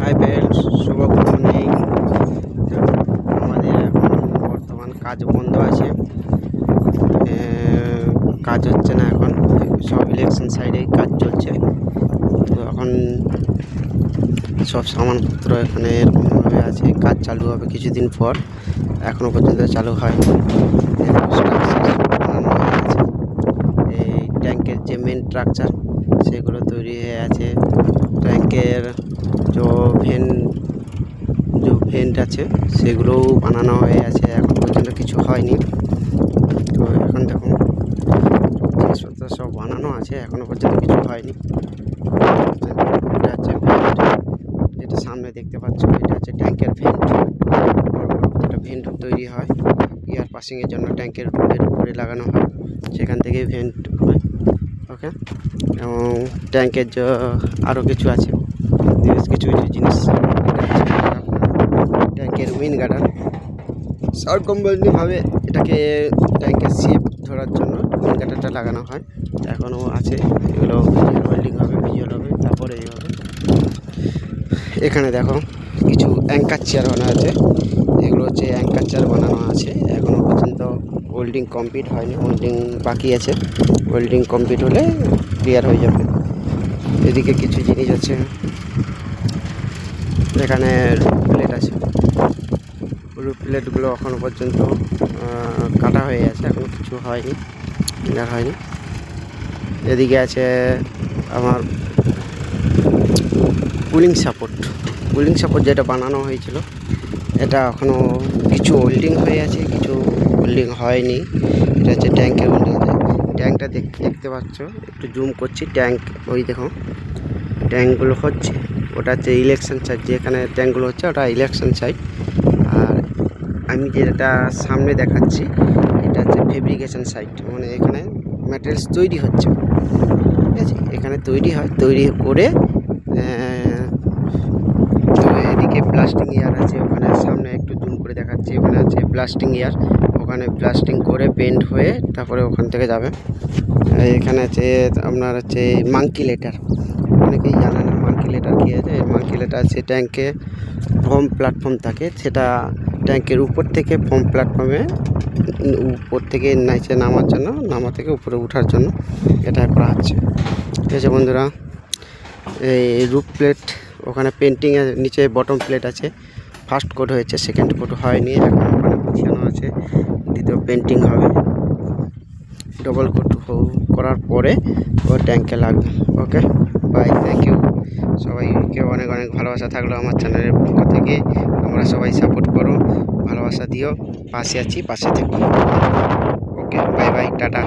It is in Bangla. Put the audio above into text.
হাই ফ্রেন্ডস, শুভ মর্নিং। আমাদের এখন বর্তমান কাজ বন্ধ আছে, কাজ হচ্ছে না। এখন সব ইলেকশন সাইডে কাজ চলছে। তো এখন সব সামানপত্র এখানে এরকমভাবে আছে, কাজ চালু হবে কিছুদিন পর, এখনও পর্যন্ত চালু হয়নি। এই ট্যাঙ্কের যে মেন স্ট্রাকচার সেগুলো তৈরি হয়ে আছে। ট্যাঙ্কের যে ভেন্ট আছে সেগুলোও বানানো হয়ে আছে, এখন পর্যন্ত কিছু হয়নি। তো এখন দেখুন জিনিসপত্র সব বানানো আছে, এখনও পর্যন্ত কিছু হয়নি। এটা হচ্ছে ভেন্ট, যেটা সামনে দেখতে পাচ্ছ, এটা হচ্ছে ট্যাঙ্কের ভেন্ট। যেটা ভেন্ট তৈরি হয় এয়ার পাসিংয়ের জন্য, ট্যাঙ্কের রুফের উপরে লাগানো হয়, সেখান থেকেই ভেন্ট হয়। ওকে, এবং ট্যাঙ্কের যে আরও কিছু আছে, বেশ কিছু কিছু জিনিস। ট্যাঙ্কের উইন গার্ডার সার্কম্বান্ডিভাবে এটাকে ট্যাঙ্কের শেপ ধরার জন্য উইন গার্ডারটা লাগানো হয়, এখনও আছে। এগুলো ওয়েল্ডিং হবে, ভিজুয়াল হবে, তারপরে এই হবে। এখানে দেখো কিছু অ্যাঙ্কার চেয়ার বানানো আছে, এগুলো হচ্ছে অ্যাঙ্কার চেয়ার বানানো আছে, এখনও পর্যন্ত ওয়েল্ডিং কমপ্লিট হয়নি, ওয়েল্ডিং বাকি আছে। ওয়েল্ডিং কমপ্লিট হলে ক্লিয়ার হয়ে যাবে। এদিকে কিছু জিনিস আছে, এখানে রুফ প্লেট আছে, রুফ প্লেটগুলো এখনও পর্যন্ত কাটা হয়ে আছে, এখনও কিছু হয়নি, ক্লিয়ার হয়নি। এদিকে আছে আমার কুলিং সাপোর্ট যেটা বানানো হয়েছিল, এটা এখনও কিছু ওয়েল্ডিং হয়ে আছে, কিছু ওয়েল্ডিং হয়নি। এটা হচ্ছে ট্যাঙ্কের ওয়েল্ডিং আছে। ট্যাঙ্কটা দেখতে পাচ্ছ, একটু জুম করছি। ট্যাঙ্ক ওই দেখো, ট্যাঙ্কগুলো হচ্ছে, ওটা হচ্ছে ইলেকশন সাইড, যেখানে ট্যাঙ্কগুলো হচ্ছে ওটা ইলেকশন সাইড। আর আমি যেটা সামনে দেখাচ্ছি এটা হচ্ছে ফেব্রিকেশন সাইট, মানে এখানে ম্যাটেরিয়ালস তৈরি হচ্ছে, ঠিক আছে। এখানে তৈরি হয়, তৈরি করে এদিকে ব্লাস্টিং ইয়ার আছে, ওখানে সামনে একটু জুম করে দেখাচ্ছি, ওখানে আছে ব্লাস্টিং ইয়ার, ওখানে ব্লাস্টিং করে পেন্ট হয়ে তারপরে ওখান থেকে যাবে। এখানে আছে আপনার হচ্ছে মাঙ্কি লেটার, অনেকেই জানে না মাঙ্কি লেটার কী আছে। মাঙ্কি লেটার আছে ট্যাঙ্কে ফোম প্ল্যাটফর্ম থাকে, সেটা ট্যাঙ্কের উপর থেকে ফোম প্ল্যাটফর্মে উপর থেকে নিচে নামার জন্য, নামা থেকে উপরে ওঠার জন্য এটা করা হচ্ছে, ঠিক আছে বন্ধুরা। এই রুফ প্লেট ওখানে পেন্টিংয়ের নিচে বটম প্লেট আছে, ফার্স্ট কোট হয়েছে, সেকেন্ড কোট হয়নি, এখন ওখানে বিছানো আছে, দ্বিতীয় পেন্টিং হবে। ডবল কোট করার পরে ও ট্যাঙ্কে লাগবে। ওকে, বাই, থ্যাংক ইউ। সবাইকে অনেক অনেক ভালোবাসা থাকলো আমার চ্যানেলের পক্ষ থেকে। তোমরা সবাই সাপোর্ট করো, ভালোবাসা দিও, পাশে আছি, পাশে থেকো। ওকে, বাই বাই, টাটা।